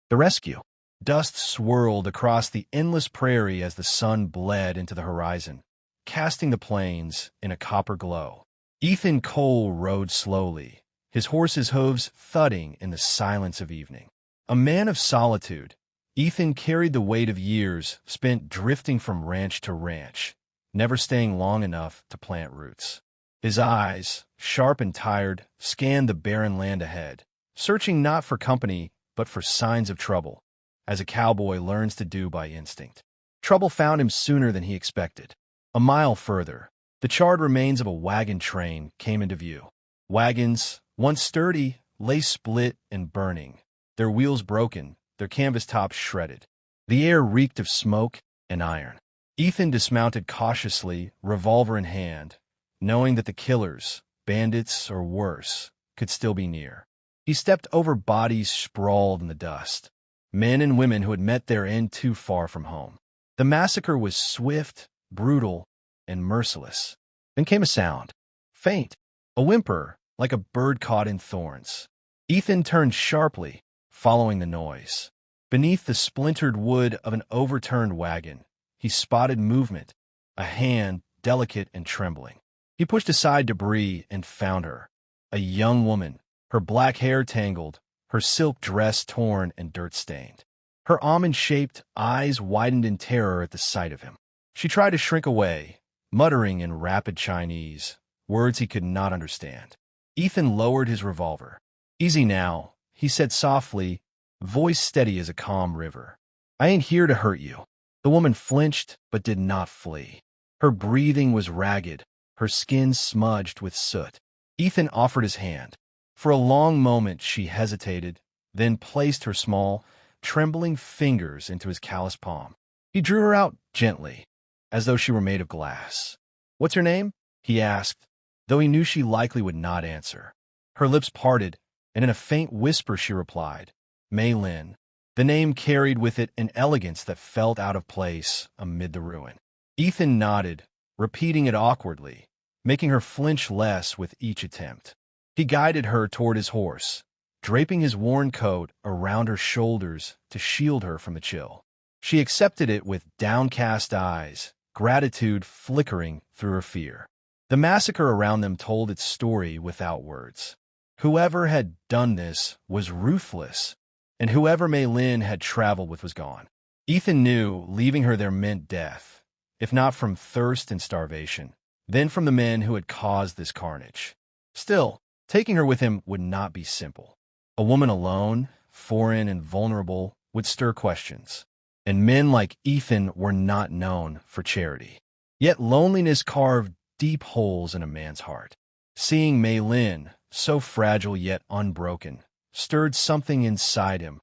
The rescue. Dust swirled across the endless prairie as the sun bled into the horizon, casting the plains in a copper glow. Ethan Cole rode slowly, his horse's hooves thudding in the silence of evening. A man of solitude, Ethan carried the weight of years spent drifting from ranch to ranch, never staying long enough to plant roots. His eyes, sharp and tired, scanned the barren land ahead, searching not for company but for signs of trouble, as a cowboy learns to do by instinct. Trouble found him sooner than he expected. A mile further, the charred remains of a wagon train came into view. Wagons, once sturdy, lay split and burning, their wheels broken, their canvas tops shredded. The air reeked of smoke and iron. Ethan dismounted cautiously, revolver in hand, knowing that the killers, bandits or worse, could still be near. He stepped over bodies sprawled in the dust, men and women who had met their end too far from home. The massacre was swift, brutal, and merciless. Then came a sound, faint, a whimper, like a bird caught in thorns. Ethan turned sharply, following the noise. Beneath the splintered wood of an overturned wagon, he spotted movement, a hand delicate and trembling. He pushed aside debris and found her, a young woman, her black hair tangled, her silk dress torn and dirt-stained. Her almond-shaped eyes widened in terror at the sight of him. She tried to shrink away, muttering in rapid Chinese, words he could not understand. Ethan lowered his revolver. "Easy now," he said softly, voice steady as a calm river. "I ain't here to hurt you." The woman flinched but did not flee. Her breathing was ragged, her skin smudged with soot. Ethan offered his hand. For a long moment she hesitated, then placed her small, trembling fingers into his calloused palm. He drew her out gently, as though she were made of glass. "What's her name?" he asked, though he knew she likely would not answer. Her lips parted, and in a faint whisper she replied, "Mei Lin." The name carried with it an elegance that felt out of place amid the ruin. Ethan nodded, repeating it awkwardly, making her flinch less with each attempt. He guided her toward his horse, draping his worn coat around her shoulders to shield her from the chill. She accepted it with downcast eyes, gratitude flickering through her fear. The massacre around them told its story without words. Whoever had done this was ruthless, and whoever Mei Lin had traveled with was gone. Ethan knew leaving her there meant death, if not from thirst and starvation, then from the men who had caused this carnage. Still, taking her with him would not be simple. A woman alone, foreign and vulnerable, would stir questions, and men like Ethan were not known for charity. Yet loneliness carved deep holes in a man's heart. Seeing Mei Lin, so fragile yet unbroken, stirred something inside him,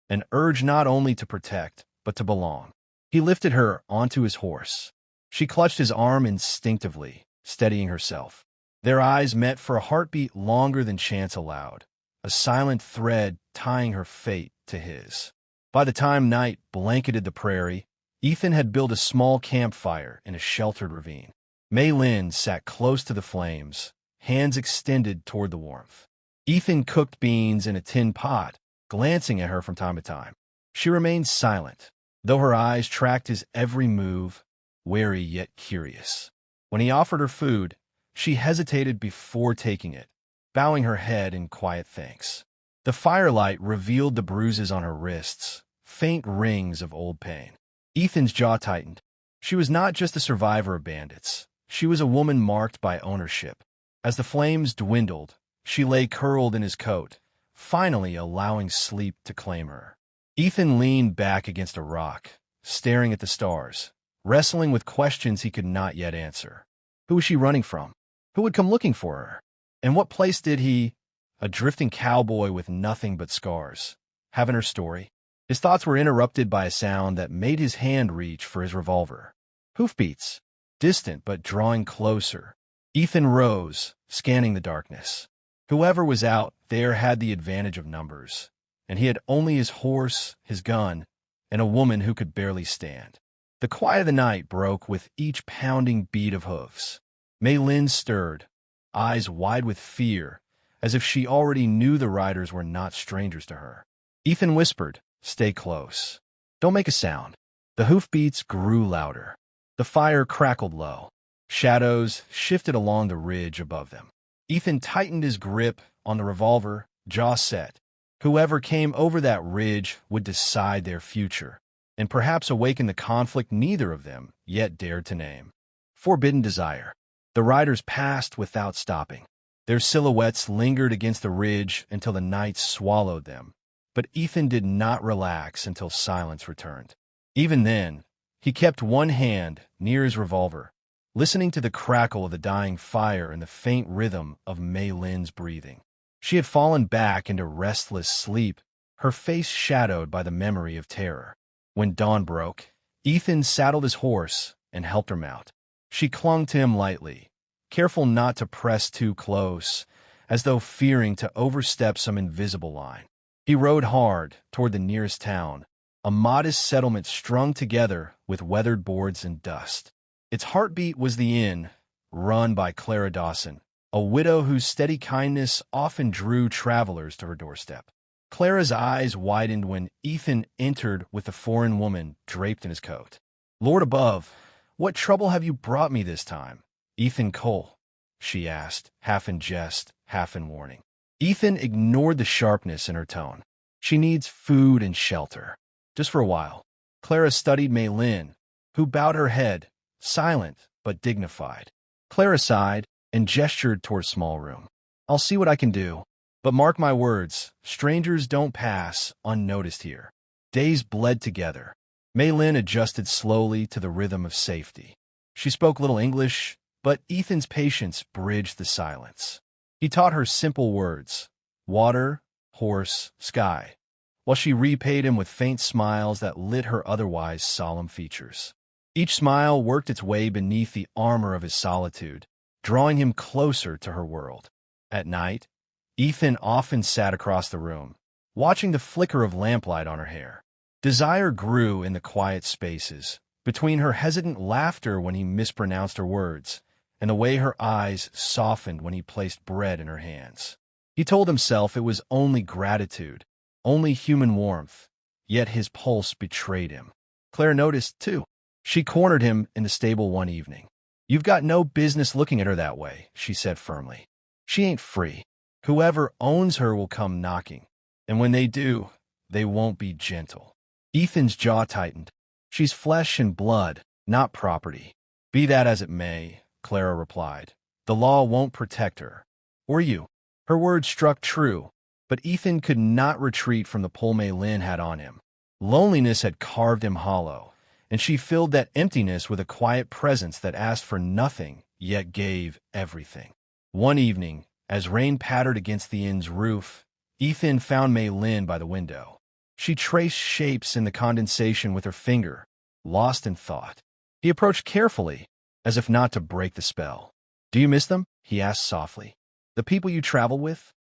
an urge not only to protect, but to belong. He lifted her onto his horse. She clutched his arm instinctively, steadying herself. Their eyes met for a heartbeat longer than chance allowed, a silent thread tying her fate to his. By the time night blanketed the prairie, Ethan had built a small campfire in a sheltered ravine. Mei Lin sat close to the flames, hands extended toward the warmth. Ethan cooked beans in a tin pot, glancing at her from time to time. She remained silent, though her eyes tracked his every move, wary yet curious. When he offered her food, she hesitated before taking it, bowing her head in quiet thanks. The firelight revealed the bruises on her wrists, faint rings of old pain. Ethan's jaw tightened. She was not just a survivor of bandits. She was a woman marked by ownership. As the flames dwindled, she lay curled in his coat, finally allowing sleep to claim her. Ethan leaned back against a rock, staring at the stars, wrestling with questions he could not yet answer. Who was she running from? Who would come looking for her? And what place did he, a drifting cowboy with nothing but scars, have in her story? His thoughts were interrupted by a sound that made his hand reach for his revolver. Hoofbeats, distant but drawing closer. Ethan rose, scanning the darkness. Whoever was out there had the advantage of numbers, and he had only his horse, his gun, and a woman who could barely stand. The quiet of the night broke with each pounding beat of hoofs. Mei Lin stirred, eyes wide with fear, as if she already knew the riders were not strangers to her. Ethan whispered, Stay close. Don't make a sound. The hoofbeats grew louder. The fire crackled low. Shadows shifted along the ridge above them. Ethan tightened his grip on the revolver, jaw set. Whoever came over that ridge would decide their future, and perhaps awaken the conflict neither of them yet dared to name. Forbidden desire. The riders passed without stopping. Their silhouettes lingered against the ridge until the night swallowed them. But Ethan did not relax until silence returned. Even then, he kept one hand near his revolver, listening to the crackle of the dying fire and the faint rhythm of Mei Lin's breathing. She had fallen back into restless sleep, her face shadowed by the memory of terror. When dawn broke, Ethan saddled his horse and helped her mount. She clung to him lightly, careful not to press too close, as though fearing to overstep some invisible line. He rode hard toward the nearest town, a modest settlement strung together with weathered boards and dust. Its heartbeat was the inn, run by Clara Dawson, a widow whose steady kindness often drew travelers to her doorstep. Clara's eyes widened when Ethan entered with a foreign woman draped in his coat. "Lord above, what trouble have you brought me this time, Ethan Cole?" she asked, half in jest, half in warning. Ethan ignored the sharpness in her tone. "She needs food and shelter. Just for a while." Clara studied Mei Lin, who bowed her head, silent but dignified. Clara sighed and gestured toward a small room. "I'll see what I can do, but mark my words, strangers don't pass unnoticed here." Days bled together. Mei Lin adjusted slowly to the rhythm of safety. She spoke little English, but Ethan's patience bridged the silence. He taught her simple words: water, horse, sky, while she repaid him with faint smiles that lit her otherwise solemn features. Each smile worked its way beneath the armor of his solitude, drawing him closer to her world. At night, Ethan often sat across the room, watching the flicker of lamplight on her hair. Desire grew in the quiet spaces, between her hesitant laughter when he mispronounced her words, and the way her eyes softened when he placed bread in her hands. He told himself it was only gratitude, only human warmth, yet his pulse betrayed him. Claire noticed, too. She cornered him in the stable one evening. "You've got no business looking at her that way," she said firmly. "She ain't free. Whoever owns her will come knocking, and when they do, they won't be gentle." Ethan's jaw tightened. "She's flesh and blood, not property." "Be that as it may," Clara replied, "the law won't protect her. Or you." Her words struck true, but Ethan could not retreat from the pull Mei Lin had on him. Loneliness had carved him hollow, and she filled that emptiness with a quiet presence that asked for nothing, yet gave everything. One evening, as rain pattered against the inn's roof, Ethan found Mei Lin by the window. She traced shapes in the condensation with her finger, lost in thought. He approached carefully, as if not to break the spell. "Do you miss them?" he asked softly. "The people you travel with?"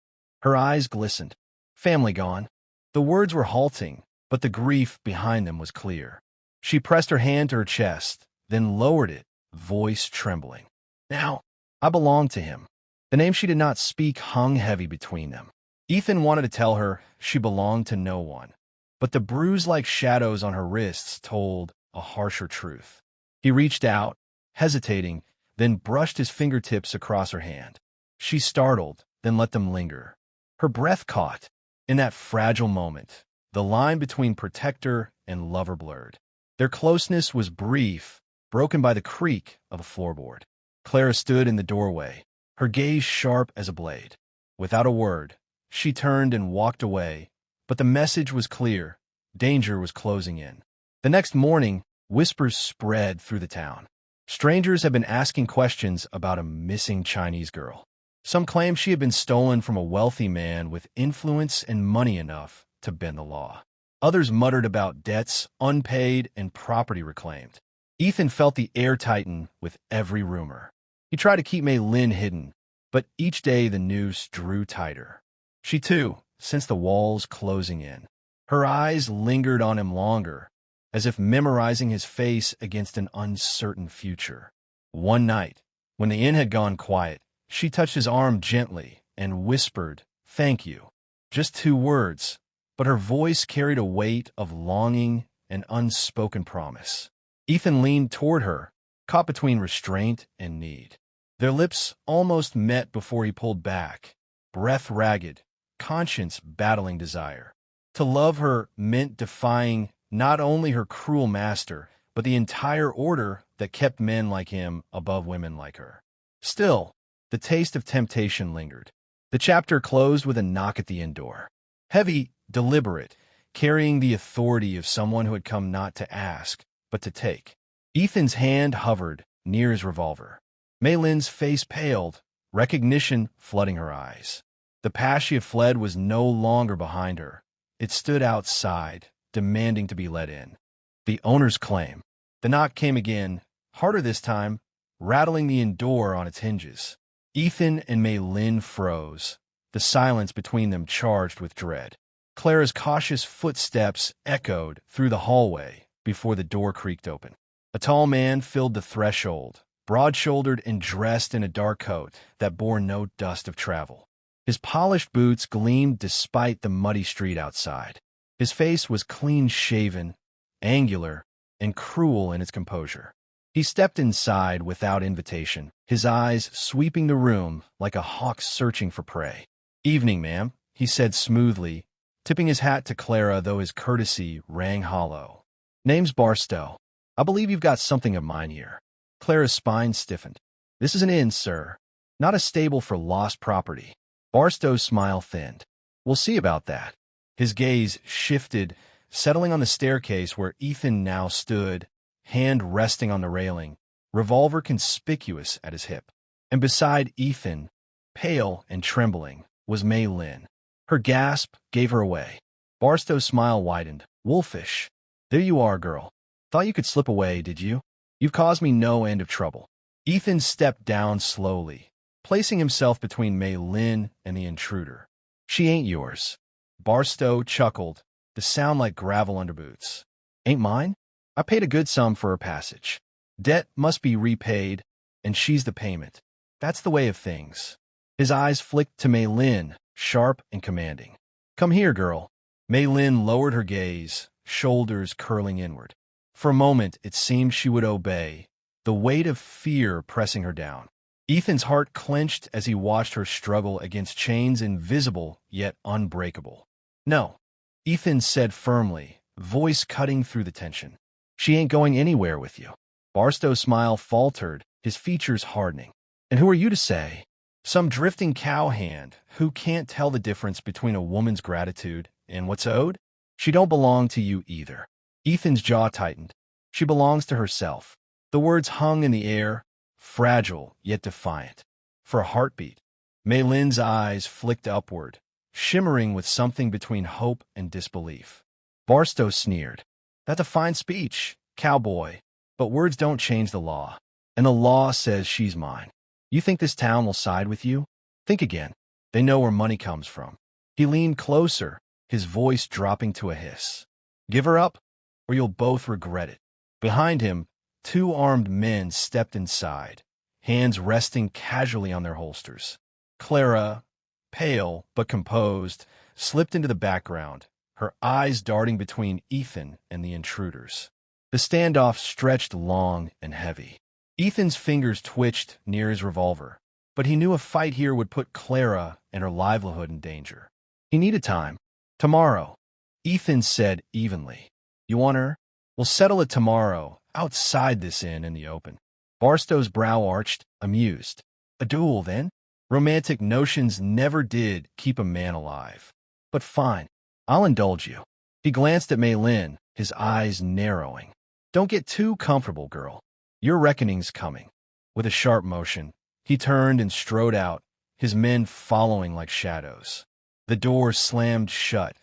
Her eyes glistened. "Family gone." The words were halting, but the grief behind them was clear. She pressed her hand to her chest, then lowered it, voice trembling. "Now, I belong to him." The name she did not speak hung heavy between them. Ethan wanted to tell her she belonged to no one, but the bruise-like shadows on her wrists told a harsher truth. He reached out, hesitating, then brushed his fingertips across her hand. She startled, then let them linger. Her breath caught. In that fragile moment, the line between protector and lover blurred. Their closeness was brief, broken by the creak of a floorboard. Clara stood in the doorway, her gaze sharp as a blade. Without a word, she turned and walked away, but the message was clear. Danger was closing in. The next morning, whispers spread through the town. Strangers had been asking questions about a missing Chinese girl. Some claimed she had been stolen from a wealthy man with influence and money enough to bend the law. Others muttered about debts unpaid and property reclaimed. Ethan felt the air tighten with every rumor. He tried to keep Mei Lin hidden, but each day the news drew tighter. She, too, sensed the walls closing in. Her eyes lingered on him longer, as if memorizing his face against an uncertain future. One night, when the inn had gone quiet, she touched his arm gently and whispered, "Thank you." Just 2 words, but her voice carried a weight of longing and unspoken promise. Ethan leaned toward her, caught between restraint and need. Their lips almost met before he pulled back, breath ragged, conscience battling desire. To love her meant defying not only her cruel master, but the entire order that kept men like him above women like her. Still, the taste of temptation lingered. The chapter closed with a knock at the inn door. Heavy, deliberate, carrying the authority of someone who had come not to ask, but to take. Ethan's hand hovered near his revolver. Mei Lin's face paled, recognition flooding her eyes. The path she had fled was no longer behind her. It stood outside, demanding to be let in. The owner's claim. The knock came again, harder this time, rattling the inn door on its hinges. Ethan and Mei Lin froze, the silence between them charged with dread. Clara's cautious footsteps echoed through the hallway before the door creaked open. A tall man filled the threshold, broad-shouldered and dressed in a dark coat that bore no dust of travel. His polished boots gleamed despite the muddy street outside. His face was clean-shaven, angular, and cruel in its composure. He stepped inside without invitation, his eyes sweeping the room like a hawk searching for prey. "Evening, ma'am," he said smoothly, tipping his hat to Clara, though his courtesy rang hollow. "Name's Barstow. I believe you've got something of mine here." Clara's spine stiffened. "This is an inn, sir, not a stable for lost property." Barstow's smile thinned. "We'll see about that." His gaze shifted, settling on the staircase where Ethan now stood, hand resting on the railing, revolver conspicuous at his hip. And beside Ethan, pale and trembling, was Mei Lin. Her gasp gave her away. Barstow's smile widened. "Wolfish. There you are, girl. Thought you could slip away, did you? You've caused me no end of trouble." Ethan stepped down slowly, placing himself between Mei Lin and the intruder. "She ain't yours." Barstow chuckled, the sound like gravel under boots. "Ain't mine? I paid a good sum for her passage. Debt must be repaid, and she's the payment. That's the way of things." His eyes flicked to Mei Lin, sharp and commanding. "Come here, girl." Mei Lin lowered her gaze, shoulders curling inward. For a moment, it seemed she would obey, the weight of fear pressing her down. Ethan's heart clenched as he watched her struggle against chains invisible yet unbreakable. "No," Ethan said firmly, voice cutting through the tension. "She ain't going anywhere with you." Barstow's smile faltered, his features hardening. "And who are you to say?" "Some drifting cowhand who can't tell the difference between a woman's gratitude and what's owed? She don't belong to you either." Ethan's jaw tightened. "She belongs to herself." The words hung in the air, fragile yet defiant. For a heartbeat, Mei Lin's eyes flicked upward, shimmering with something between hope and disbelief. Barstow sneered. "That's a fine speech, cowboy, but words don't change the law, and the law says she's mine. You think this town will side with you? Think again. They know where money comes from." He leaned closer, his voice dropping to a hiss. "Give her up, or you'll both regret it." Behind him, two armed men stepped inside, hands resting casually on their holsters. Clara, pale but composed, slipped into the background, her eyes darting between Ethan and the intruders. The standoff stretched long and heavy. Ethan's fingers twitched near his revolver, but he knew a fight here would put Clara and her livelihood in danger. He needed time. "Tomorrow," Ethan said evenly. "You want her? We'll settle it tomorrow, outside this inn in the open." Barstow's brow arched, amused. "A duel, then?" Romantic notions never did keep a man alive. "But fine, I'll indulge you." He glanced at Mei Lin, his eyes narrowing. "Don't get too comfortable, girl. Your reckoning's coming." With a sharp motion, he turned and strode out, his men following like shadows. The door slammed shut,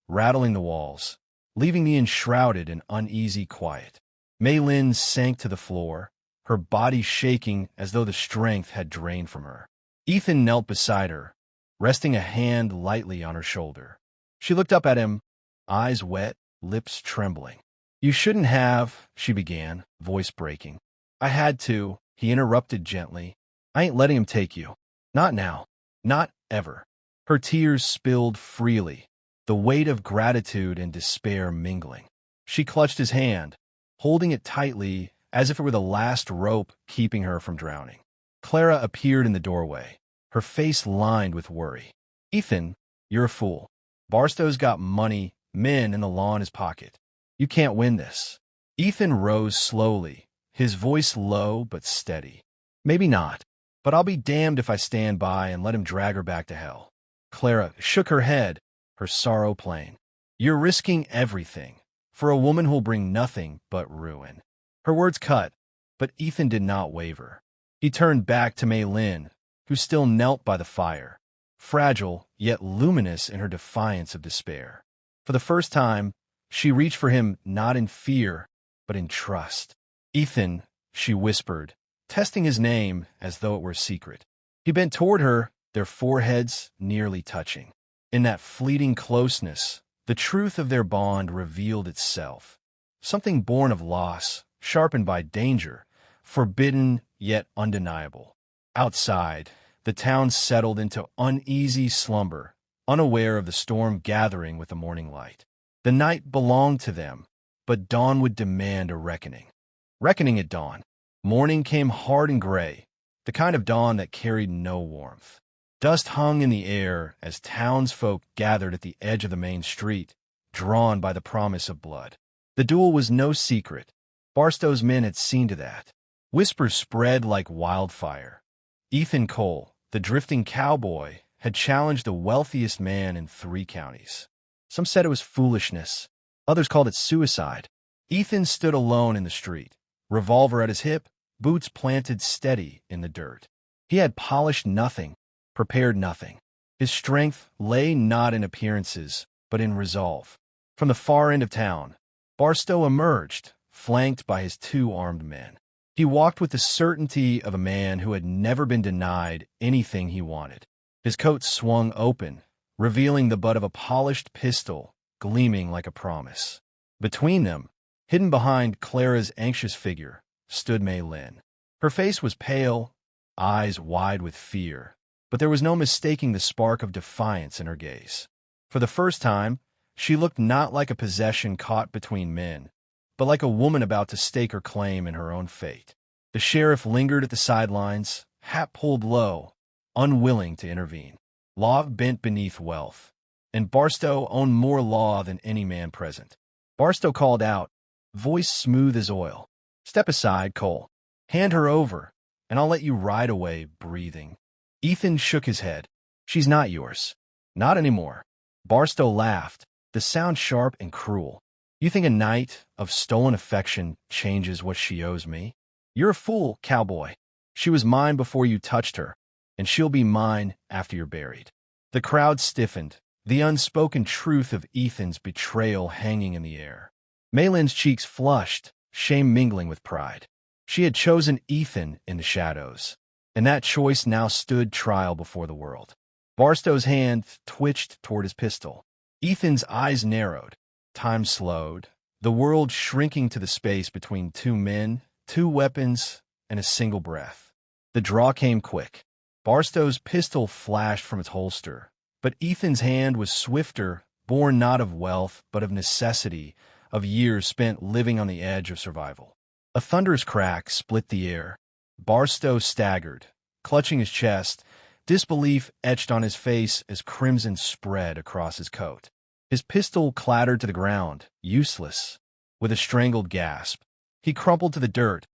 rattling the walls, leaving the enshrouded in uneasy quiet. Mei Lin sank to the floor, her body shaking as though the strength had drained from her. Ethan knelt beside her, resting a hand lightly on her shoulder. She looked up at him, eyes wet, lips trembling. "You shouldn't have," she began, voice breaking. "I had to," he interrupted gently. "I ain't letting him take you. Not now. Not ever." Her tears spilled freely, the weight of gratitude and despair mingling. She clutched his hand, holding it tightly as if it were the last rope keeping her from drowning. Clara appeared in the doorway, her face lined with worry. "Ethan, you're a fool. Barstow's got money, men, and the law in his pocket. You can't win this." Ethan rose slowly, his voice low but steady. "Maybe not, but I'll be damned if I stand by and let him drag her back to hell." Clara shook her head, her sorrow plain. "You're risking everything for a woman who'll bring nothing but ruin." Her words cut, but Ethan did not waver. He turned back to Mei Lin, who still knelt by the fire, fragile yet luminous in her defiance of despair. For the first time, she reached for him not in fear, but in trust. "Ethan," she whispered, testing his name as though it were secret. He bent toward her, their foreheads nearly touching. In that fleeting closeness, the truth of their bond revealed itself. Something born of loss, sharpened by danger, forbidden yet undeniable. Outside, the town settled into uneasy slumber, unaware of the storm gathering with the morning light. The night belonged to them, but dawn would demand a reckoning. Reckoning at dawn. Morning came hard and gray, the kind of dawn that carried no warmth. Dust hung in the air as townsfolk gathered at the edge of the main street, drawn by the promise of blood. The duel was no secret. Barstow's men had seen to that. Whispers spread like wildfire. Ethan Cole, the drifting cowboy, had challenged the wealthiest man in 3 counties. Some said it was foolishness. Others called it suicide. Ethan stood alone in the street, revolver at his hip, boots planted steady in the dirt. He had polished nothing, prepared nothing. His strength lay not in appearances, but in resolve. From the far end of town, Barstow emerged, flanked by his 2 armed men. He walked with the certainty of a man who had never been denied anything he wanted. His coat swung open, revealing the butt of a polished pistol, gleaming like a promise. Between them, hidden behind Clara's anxious figure, stood Mei Lin. Her face was pale, eyes wide with fear, but there was no mistaking the spark of defiance in her gaze. For the first time, she looked not like a possession caught between men, but like a woman about to stake her claim in her own fate. The sheriff lingered at the sidelines, hat pulled low, unwilling to intervene. Law bent beneath wealth, and Barstow owned more law than any man present. Barstow called out, voice smooth as oil, "Step aside, Cole. Hand her over, and I'll let you ride away breathing." Ethan shook his head. "She's not yours. Not anymore." Barstow laughed, the sound sharp and cruel. "You think a night of stolen affection changes what she owes me? You're a fool, cowboy. She was mine before you touched her, and she'll be mine after you're buried." The crowd stiffened, the unspoken truth of Ethan's betrayal hanging in the air. Mei Lin's cheeks flushed, shame mingling with pride. She had chosen Ethan in the shadows, and that choice now stood trial before the world. Barstow's hand twitched toward his pistol. Ethan's eyes narrowed. Time slowed, the world shrinking to the space between 2 men, 2 weapons, and a single breath. The draw came quick. Barstow's pistol flashed from its holster, but Ethan's hand was swifter, born not of wealth, but of necessity, of years spent living on the edge of survival. A thunderous crack split the air. Barstow staggered, clutching his chest, disbelief etched on his face as crimson spread across his coat. His pistol clattered to the ground, useless. With a strangled gasp, he crumpled to the dirt,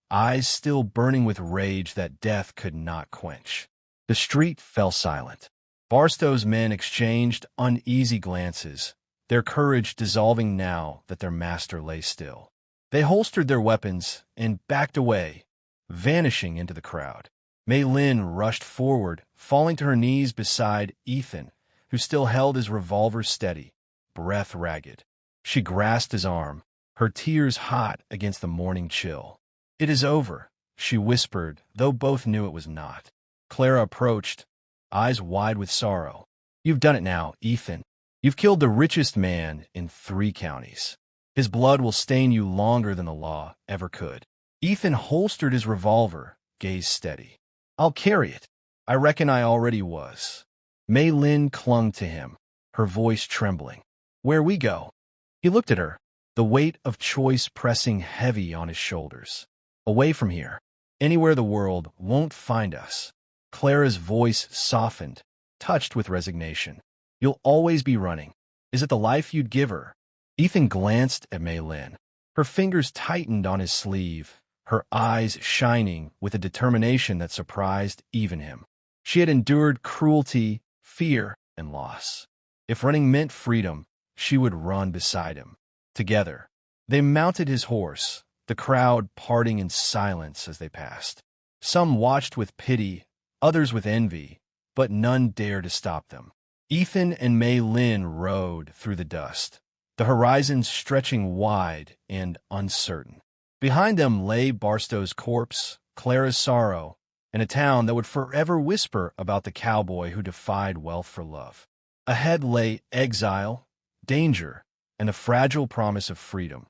eyes still burning with rage that death could not quench. The street fell silent. Barstow's men exchanged uneasy glances, their courage dissolving now that their master lay still. They holstered their weapons and backed away, vanishing into the crowd. Mei Lin rushed forward, falling to her knees beside Ethan, who still held his revolver steady, breath ragged. She grasped his arm, her tears hot against the morning chill. "It is over," she whispered, though both knew it was not. Clara approached, eyes wide with sorrow. "You've done it now, Ethan. You've killed the richest man in 3 counties. His blood will stain you longer than the law ever could." Ethan holstered his revolver, gaze steady. "I'll carry it. I reckon I already was." Mei Lin clung to him, her voice trembling. "Where we go?" He looked at her, the weight of choice pressing heavy on his shoulders. "Away from here. Anywhere the world won't find us." Clara's voice softened, touched with resignation. "You'll always be running. Is it the life you'd give her?" Ethan glanced at Mei Lin. Her fingers tightened on his sleeve, her eyes shining with a determination that surprised even him. She had endured cruelty, fear, and loss. If running meant freedom, she would run beside him. Together, they mounted his horse, the crowd parting in silence as they passed. Some watched with pity, others with envy, but none dared to stop them. Ethan and Mei Lin rode through the dust, the horizon stretching wide and uncertain. Behind them lay Barstow's corpse, Clara's sorrow, and a town that would forever whisper about the cowboy who defied wealth for love. Ahead lay exile, danger, and the fragile promise of freedom,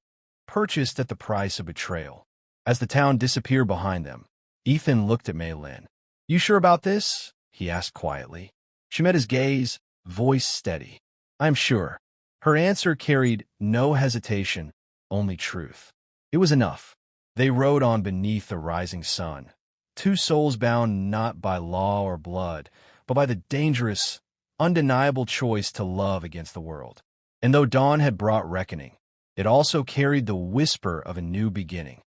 purchased at the price of betrayal. As the town disappeared behind them, Ethan looked at Mei Lin. "You sure about this?" he asked quietly. She met his gaze, voice steady. "I'm sure." Her answer carried no hesitation, only truth. It was enough. They rode on beneath the rising sun, two souls bound not by law or blood, but by the dangerous, undeniable choice to love against the world. And though dawn had brought reckoning, it also carried the whisper of a new beginning.